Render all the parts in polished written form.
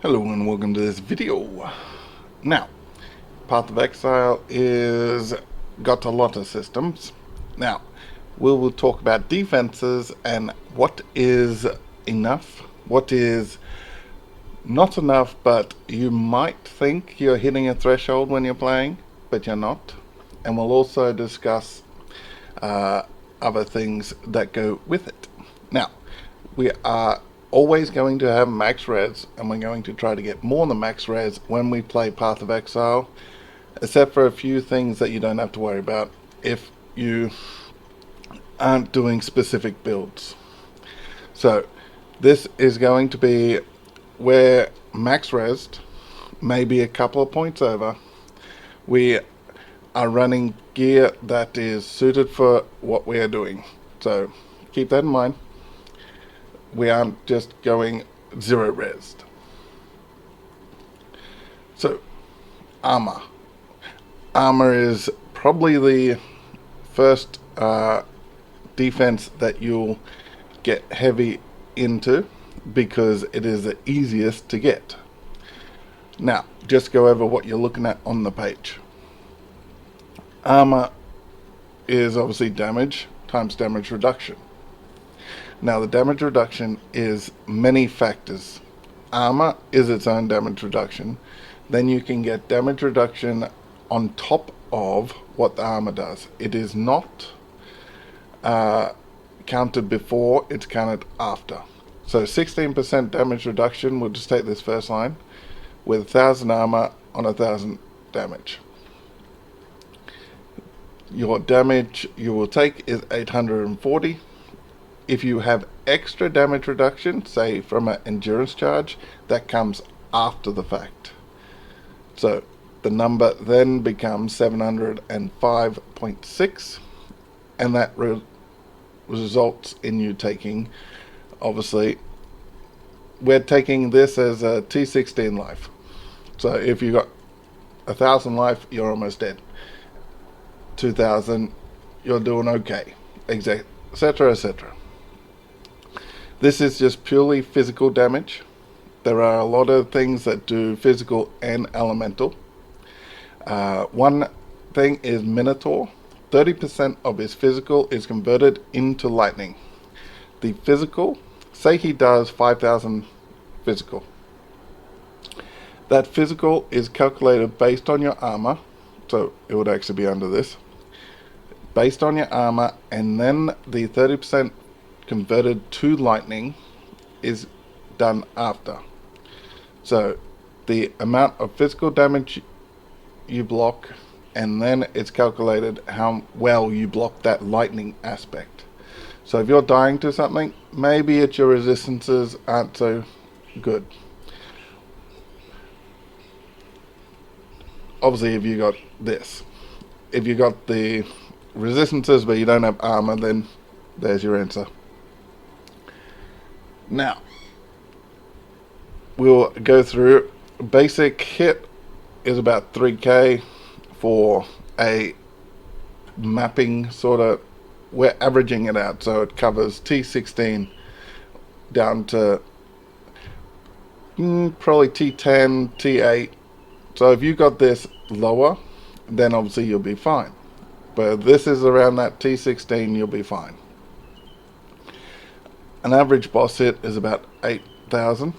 Hello and welcome to this video. Now, Path of Exile is got a lot of systems. Now, we will talk about defenses and what is enough, what is not enough, but you might think you're hitting a threshold when you're playing, but you're not. And we'll also discuss other things that go with it. Now, we are always going to have max res, and we're going to try to get more than max res when we play Path of Exile, except for a few things that you don't have to worry about if you aren't doing specific builds. So this is going to be where max res, maybe a couple of points over, we are running gear that is suited for what we are doing. So keep that in mind. We aren't just going zero res. So, armor. Armor is probably the first defense that you'll get heavy into because it is the easiest to get. Now, just go over what you're looking at on the page. Armor is obviously damage times damage reduction. Now the damage reduction is many factors. Armor is its own damage reduction. Then you can get damage reduction on top of what the armor does. It is not counted before, it's counted after. So 16% damage reduction, we'll just take this first line, with 1000 armor on 1000 damage. Your damage you will take is 840. If you have extra damage reduction, say from an endurance charge, that comes after the fact. So the number then becomes 705.6, and that results in you taking, obviously, we're taking this as a T16 life. So if you got 1000 life, you're almost dead. 2000, you're doing okay, etc., etc. This is just purely physical damage. There are a lot of things that do physical and elemental. One thing is Minotaur. 30% of his physical is converted into lightning. The physical, say he does 5000 physical. That physical is calculated based on your armor, so it would actually be under this. Based on your armor, and then the 30% converted to lightning is done after. So the amount of physical damage you block, and then it's calculated how well you block that lightning aspect. So if you're dying to something, maybe it's your resistances aren't so good. Obviously if you got this, if you got the resistances but you don't have armor, then there's your answer. Now, we'll go through. Basic hit is about 3k for a mapping sort of, we're averaging it out, so it covers T16 down to probably T10, T8. So if you got this lower, then obviously you'll be fine. But if this is around that T16, you'll be fine. An average boss hit is about 8,000,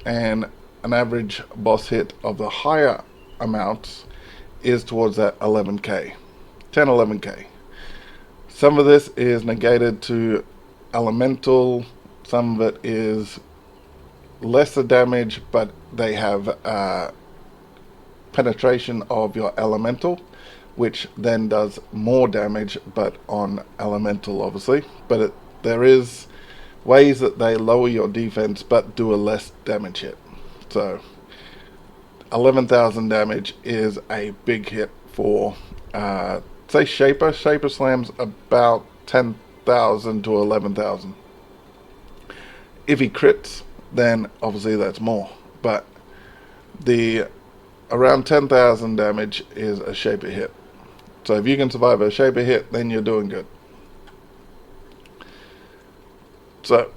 and an average boss hit of the higher amounts is towards that 11k, 10, 11k. Some of this is negated to elemental, some of it is lesser damage, but they have penetration of your elemental, which then does more damage, but on elemental obviously. But there is ways that they lower your defense but do a less damage hit. So 11,000 damage is a big hit for say Shaper. Shaper slams about 10,000 to 11,000. If he crits, then obviously that's more, but the around 10,000 damage is a Shaper hit. So if you can survive a Shaper hit, then you're doing good. So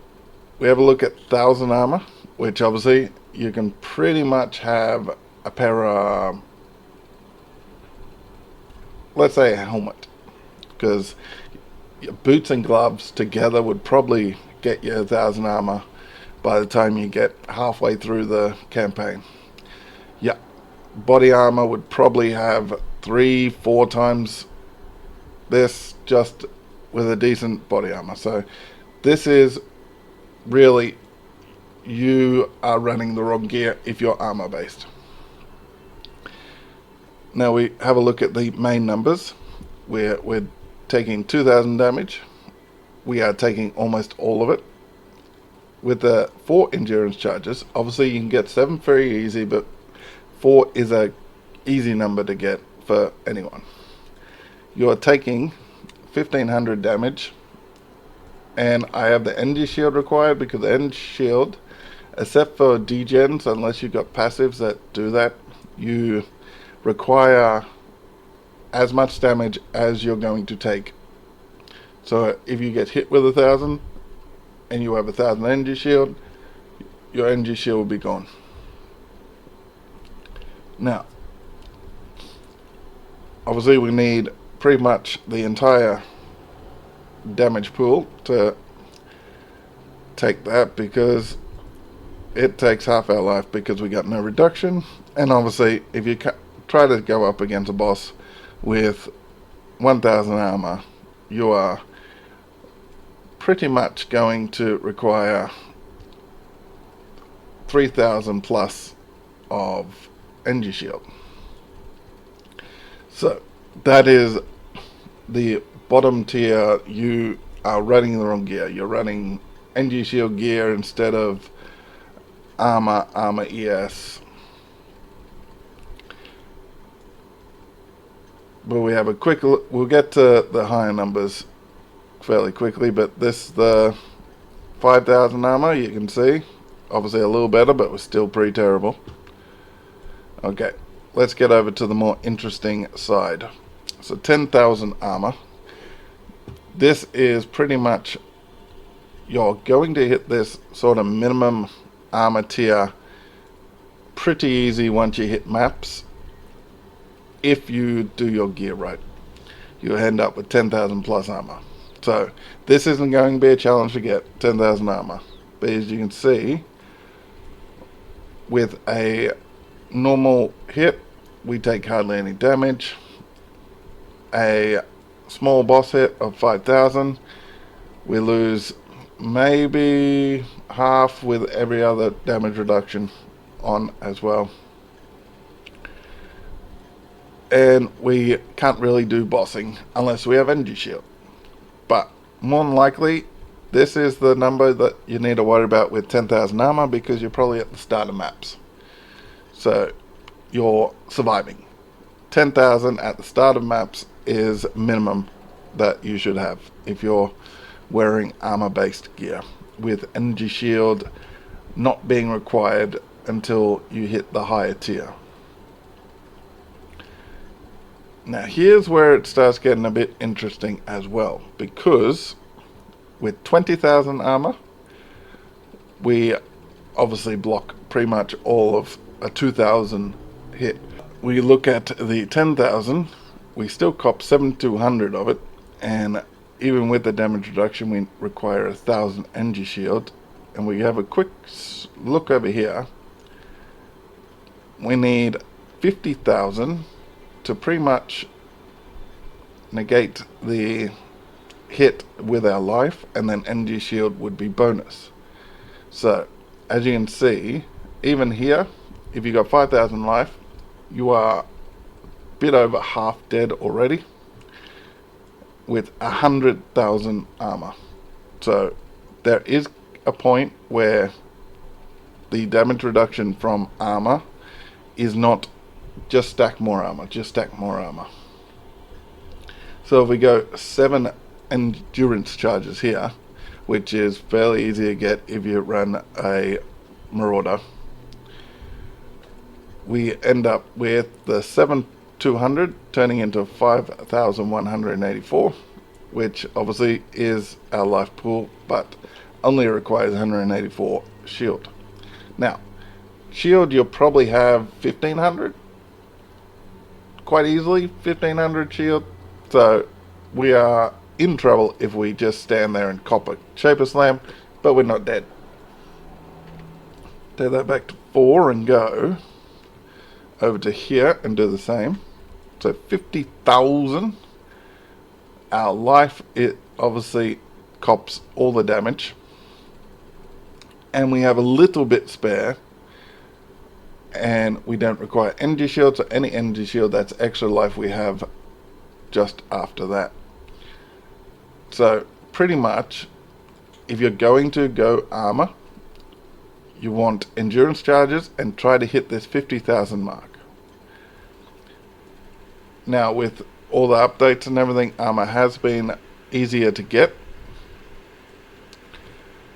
we have a look at 1000 armor, which obviously you can pretty much have a pair of, let's say, a helmet, because your boots and gloves together would probably get you 1,000 armor by the time you get halfway through the campaign. Yeah, body armor would probably have 3-4 times this, just with a decent body armor. So this is really, you are running the wrong gear if you're armor based. Now we have a look at the main numbers. We're taking 2,000 damage. We are taking almost all of it. With the 4 endurance charges, obviously you can get 7 very easy, but 4 is a easy number to get for anyone. You are taking 1,500 damage, and I have the energy shield required because the energy shield, except for degens, unless you've got passives that do that, you require as much damage as you're going to take. So if you get hit with 1,000 and you have 1,000 energy shield, your energy shield will be gone. Now, obviously we need pretty much the entire damage pool to take that, because it takes half our life because we got no reduction. And obviously if you try to go up against a boss with 1,000 armor, you are pretty much going to require 3,000 plus of energy shield. So that is the bottom tier. You are running the wrong gear. You're running energy shield gear instead of armor ES. But we have a quick look. We'll get to the higher numbers fairly quickly, but this, the 5,000 armor, you can see obviously a little better, but we're still pretty terrible. Okay, let's get over to the more interesting side. So 10,000 armor. This is pretty much, you're going to hit this sort of minimum armor tier pretty easy once you hit maps. If you do your gear right, you end up with 10,000 plus armor. So this isn't going to be a challenge to get 10,000 armor. But as you can see, with a normal hit, we take hardly any damage. A small boss hit of 5,000, we lose maybe half with every other damage reduction on as well. And we can't really do bossing unless we have energy shield. But more than likely, this is the number that you need to worry about with 10,000 armor, because you're probably at the start of maps. So you're surviving. 10,000 at the start of maps is minimum that you should have if you're wearing armor based gear, with energy shield not being required until you hit the higher tier. Now here's where it starts getting a bit interesting as well, because with 20,000 armor, we obviously block pretty much all of a 2,000 hit. We look at the 10,000, we still cop 7,200 of it, and even with the damage reduction, we require 1,000 energy shield. And we have a quick look over here. We need 50,000 to pretty much negate the hit with our life, and then energy shield would be bonus. So as you can see, even here, if you got 5,000 life, you are a bit over half dead already with 100,000 armor. So there is a point where the damage reduction from armor is not just stack more armor, just stack more armor. So if we go 7 endurance charges here, which is fairly easy to get if you run a marauder, we end up with the 7,200 turning into 5,184, which obviously is our life pool, but only requires 184 shield. Now, Shield, you'll probably have 1500. Quite easily, 1500 shield. So we are in trouble if we just stand there and cop a Shaper Slam, but we're not dead. Take that back to 4 and go over to here and do the same. So 50,000. Our life, it obviously cops all the damage. And we have a little bit spare. And we don't require energy shield, so any energy shield, that's extra life we have just after that. So pretty much, if you're going to go armor, you want endurance charges and try to hit this 50,000 mark. Now with all the updates and everything, armor has been easier to get,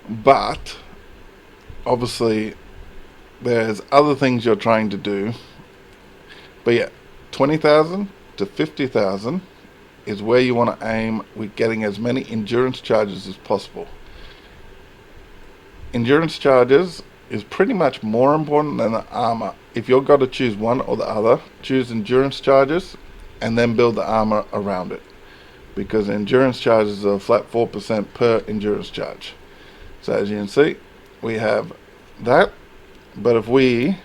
but obviously there's other things you're trying to do. But yeah, 20,000 to 50,000 is where you want to aim with getting as many endurance charges as possible. Endurance charges is pretty much more important than the armor. If you've got to choose one or the other, choose endurance charges and then build the armor around it, because endurance charges are a flat 4% per endurance charge. So as you can see, we have that. But if we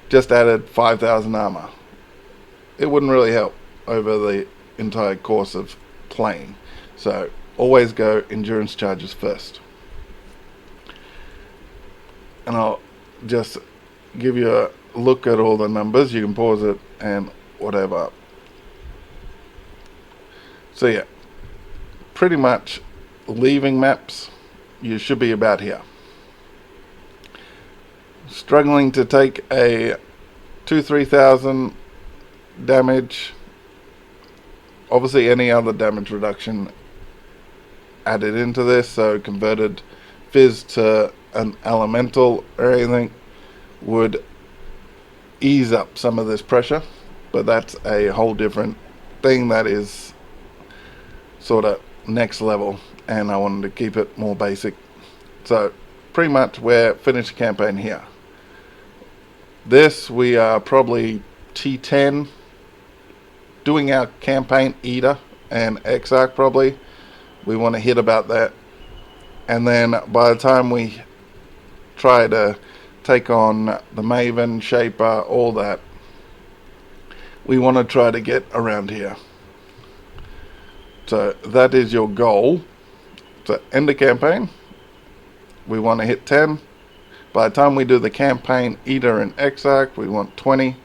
just added 5,000 armor, it wouldn't really help over the entire course of playing. So always go endurance charges first. And I'll just give you a look at all the numbers. You can pause it and whatever. So yeah, pretty much leaving maps, you should be about here. Struggling to take a 2,000-3,000 damage. Obviously any other damage reduction added into this, so converted Fizz to an elemental or anything would ease up some of this pressure, but that's a whole different thing that is sort of next level, and I wanted to keep it more basic. So pretty much we're finished the campaign here. This, we are probably T10 doing our campaign Eater and Exarch probably. We want to hit about that. And then by the time we try to take on the Maven, Shaper, all that, we want to try to get around here. So that is your goal. To end the campaign, we want to hit 10. By the time we do the campaign Eater and Exarch, we want 20.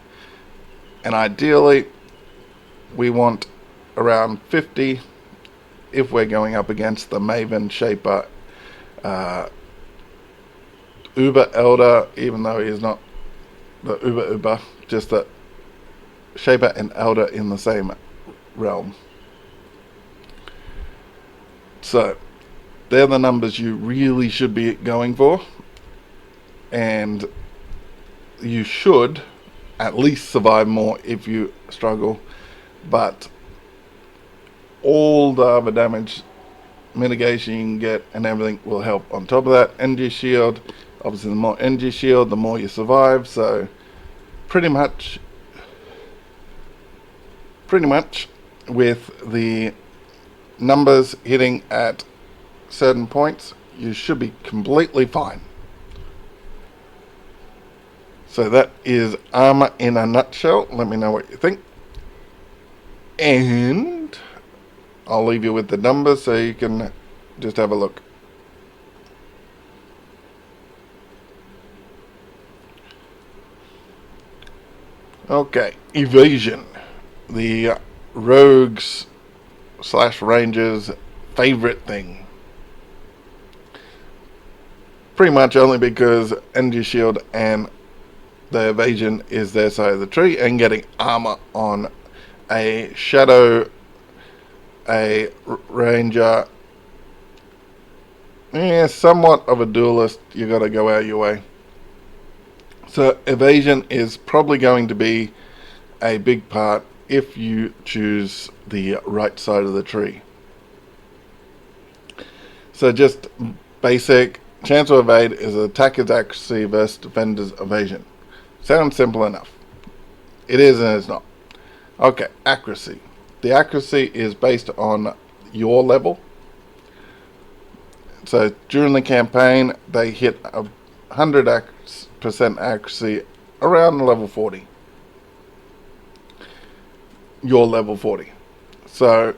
And ideally, we want around 50 if we're going up against the Maven, Shaper, Uber Elder, even though he is not the Uber, just the Shaper and Elder in the same realm. So they're the numbers you really should be going for, and you should at least survive more if you struggle, but all the other damage mitigation you can get and everything will help on top of that. Energy shield, obviously the more energy shield, the more you survive. So pretty much with the numbers hitting at certain points, you should be completely fine. So that is Armour in a nutshell. Let me know what you think. And I'll leave you with the numbers so you can just have a look. Okay, Evasion. The rogues / rangers favorite thing. Pretty much only because energy shield and the evasion is their side of the tree, and getting armor on a shadow, a ranger, somewhat of a duelist, you gotta go out your way. So evasion is probably going to be a big part if you choose the right side of the tree. So just basic chance to evade is attacker's accuracy versus defender's evasion. Sounds simple enough. It is and it's not. Okay, accuracy. The accuracy is based on your level. So during the campaign, they hit 100% accuracy around level 40. Your level 40. So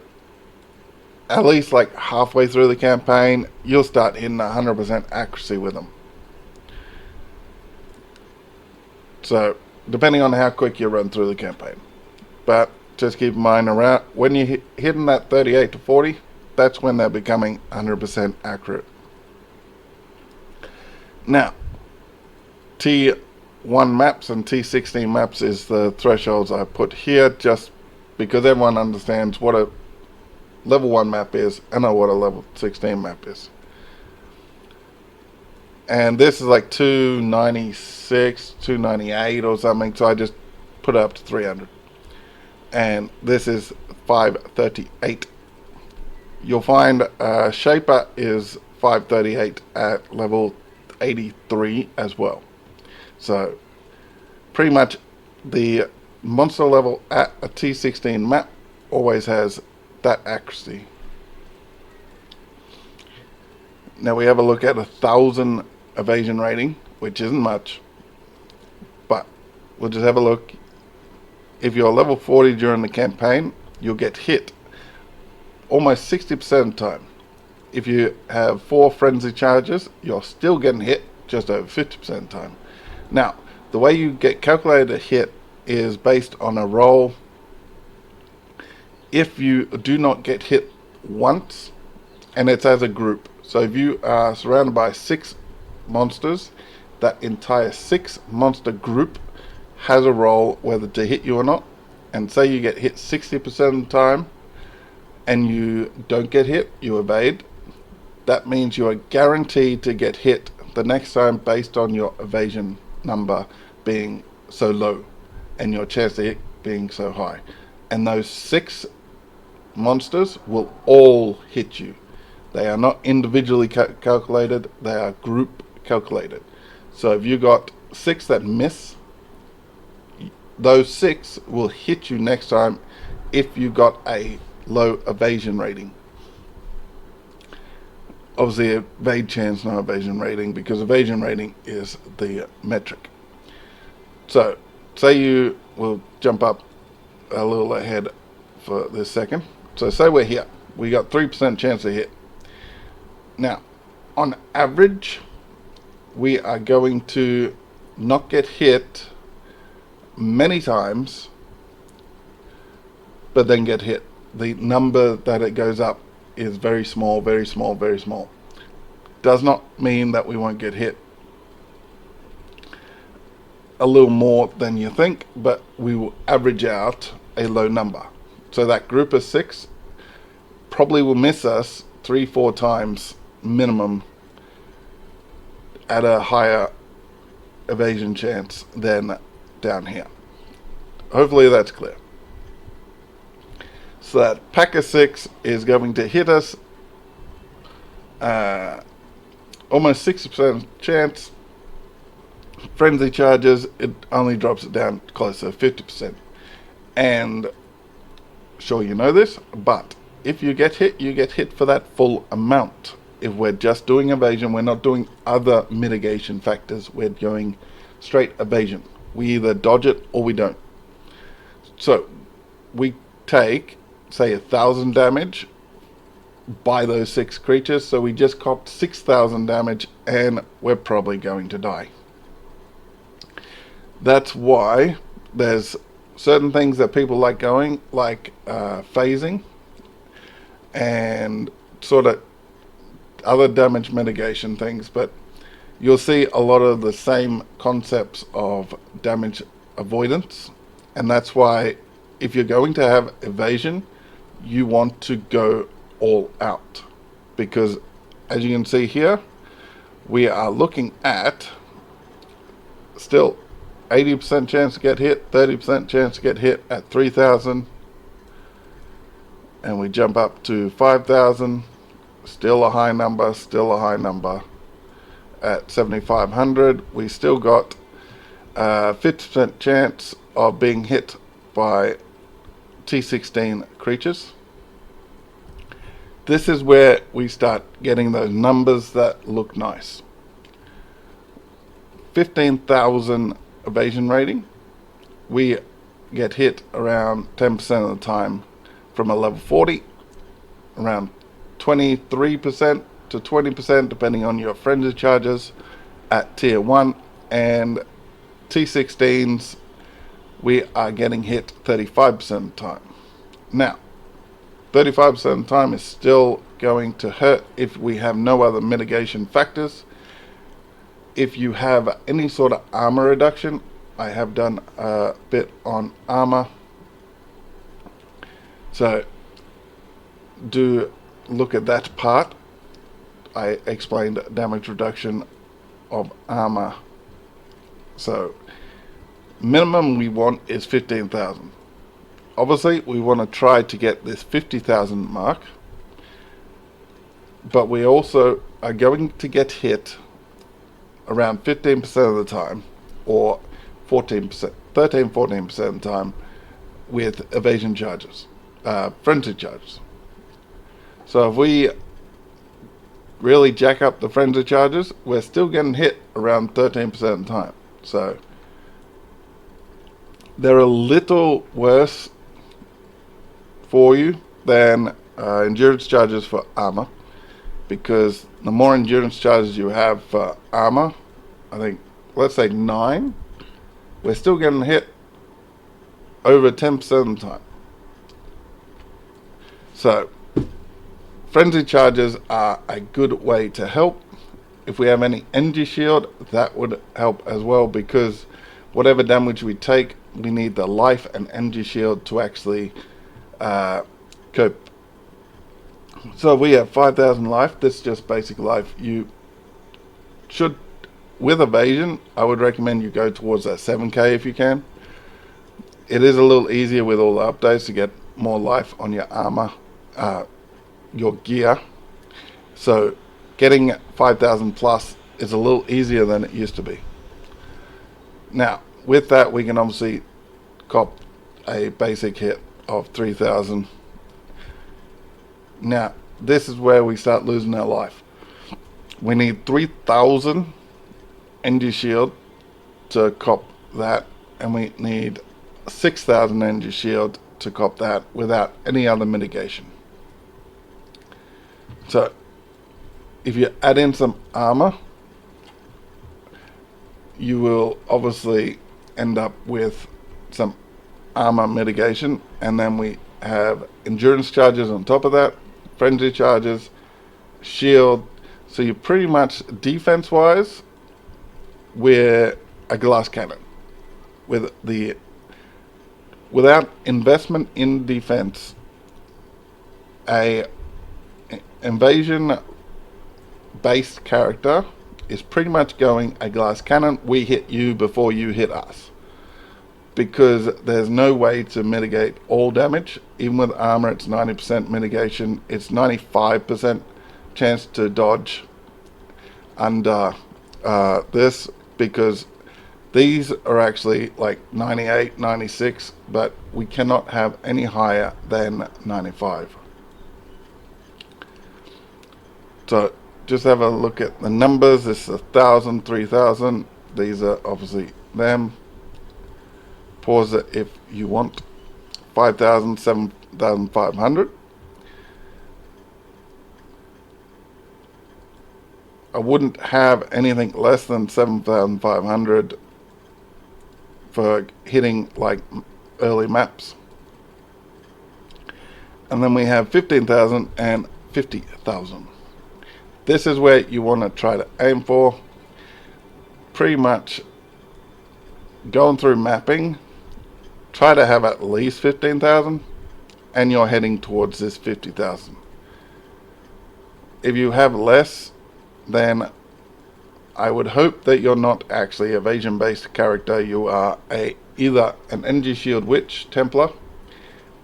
at least like halfway through the campaign, you'll start hitting 100% accuracy with them. So depending on how quick you run through the campaign. But just keep in mind, around when you're hitting that 38 to 40, that's when they're becoming 100% accurate. Now, T1 maps and T16 maps is the thresholds I put here just because everyone understands what a level 1 map is and what a level 16 map is. And this is like 296, 298 or something, so I just put it up to 300. And this is 538. You'll find Shaper is 538 at level 83 as well. So pretty much the monster level at a T16 map always has that accuracy. Now we have a look at 1,000 evasion rating, which isn't much, but we'll just have a look. If you're level 40 during the campaign, you'll get hit almost 60% of the time. If you have 4 frenzy charges, you're still getting hit just over 50% of the time. Now, the way you get calculated a hit is based on a roll. If you do not get hit once, and it's as a group. So if you are surrounded by 6 monsters, that entire 6 monster group has a roll whether to hit you or not. And say you get hit 60% of the time and you don't get hit, you evade. That means you are guaranteed to get hit the next time based on your evasion number being so low and your chance to hit being so high. And those 6 monsters will all hit you. They are not individually calculated, they are group calculated. So if you got 6 that miss, those 6 will hit you next time if you got a low evasion rating. Obviously evade chance, no evasion rating, because evasion rating is the metric. So say you will jump up a little ahead for this second. So say we're here, we got 3% chance to hit. Now on average we are going to not get hit many times, but then get hit. The number that it goes up is very small, very small, very small. Does not mean that we won't get hit a little more than you think, but we will average out a low number. So that group of 6 probably will miss us 3-4 times minimum at a higher evasion chance than down here. Hopefully that's clear. So that pack of 6 is going to hit us almost 60% chance. Frenzy charges, it only drops it down closer to 50%. And sure, you know this, but if you get hit for that full amount. If we're just doing evasion, we're not doing other mitigation factors, we're going straight evasion. We either dodge it or we don't. So we take, say, 1,000 damage by those 6 creatures, so we just copped 6,000 damage and we're probably going to die. That's why there's certain things that people like going, like phasing and sort of other damage mitigation things, but you'll see a lot of the same concepts of damage avoidance, and that's why if you're going to have evasion, you want to go all out, because as you can see here, we are looking at still 80% chance to get hit, 30% chance to get hit at 3,000, and we jump up to 5,000, still a high number, still a high number. at 7,500, we still got 50% chance of being hit by T16 creatures. This is where we start getting those numbers that look nice. 15,000 evasion rating. We get hit around 10% of the time from a level 40, around 23% to 20% depending on your frenzy charges at tier 1, and T16s we are getting hit 35% of the time. Now 35% of the time is still going to hurt if we have no other mitigation factors. If you have any sort of armor reduction, I have done a bit on armor, so do look at that part. I explained damage reduction of armor. So minimum we want is 15,000. Obviously we want to try to get this 50,000 mark, but we also are going to get hit around 15% of the time, or 14%, 13-14% of the time with evasion charges, frenzy charges. So if we really jack up the frenzy charges, we're still getting hit around 13% of the time. So they're a little worse for you than endurance charges for armor, because the more endurance charges you have for armor, I think, let's say 9, we're still getting hit over 10% of the time. So frenzy charges are a good way to help. If we have any energy shield, that would help as well, because whatever damage we take, we need the life and energy shield to actually cope. So if we have 5,000 life, this is just basic life. You should, with evasion, I would recommend you go towards that 7k if you can. It is a little easier with all the updates to get more life on your armor, your gear. So getting 5,000 plus is a little easier than it used to be. Now with that, we can obviously cop a basic hit of 3,000. Now this is where we start losing our life. We need 3,000 energy shield to cop that, and we need 6,000 energy shield to cop that without any other mitigation. So if you add in some armor, you will obviously end up with some armor mitigation, and then we have endurance charges on top of that, frenzy charges, shield. So you're pretty much defense wise, we're a glass cannon with the, without investment in defense. A invasion based character is pretty much going a glass cannon. We hit you before you hit us, because there's no way to mitigate all damage. Even with armor, it's 90% mitigation. It's 95% chance to dodge under this, because these are actually like 98, 96, but we cannot have any higher than 95. So just have a look at the numbers. This is 1,000, 3,000. These are obviously them. Pause it if you want. 5,000, 7,500. I wouldn't have anything less than 7,500 for hitting like early maps. And then we have 15,000 and 50,000. This is where you want to try to aim for. Pretty much going through mapping, try to have at least 15,000, and you're heading towards this 50,000. If you have less, then I would hope that you're not actually a evasion based character. You are either an energy shield witch Templar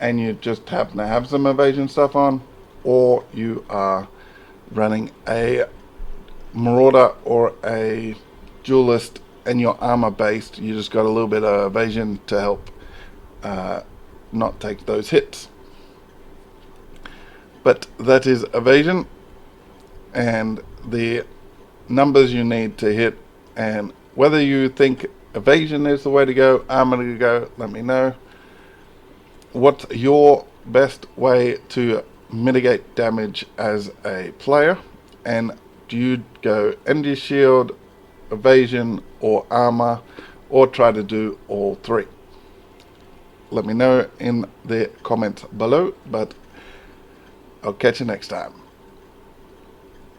and you just happen to have some evasion stuff on, or you are running a marauder or a duelist and you're armor based, you just got a little bit of evasion to help not take those hits. But that is evasion and the numbers you need to hit, and whether you think evasion is the way to go, armor to go, let me know. What's your best way to mitigate damage as a player, and do you go energy shield, evasion, or armor, or try to do all three? Let me know in the comments below, but I'll catch you next time.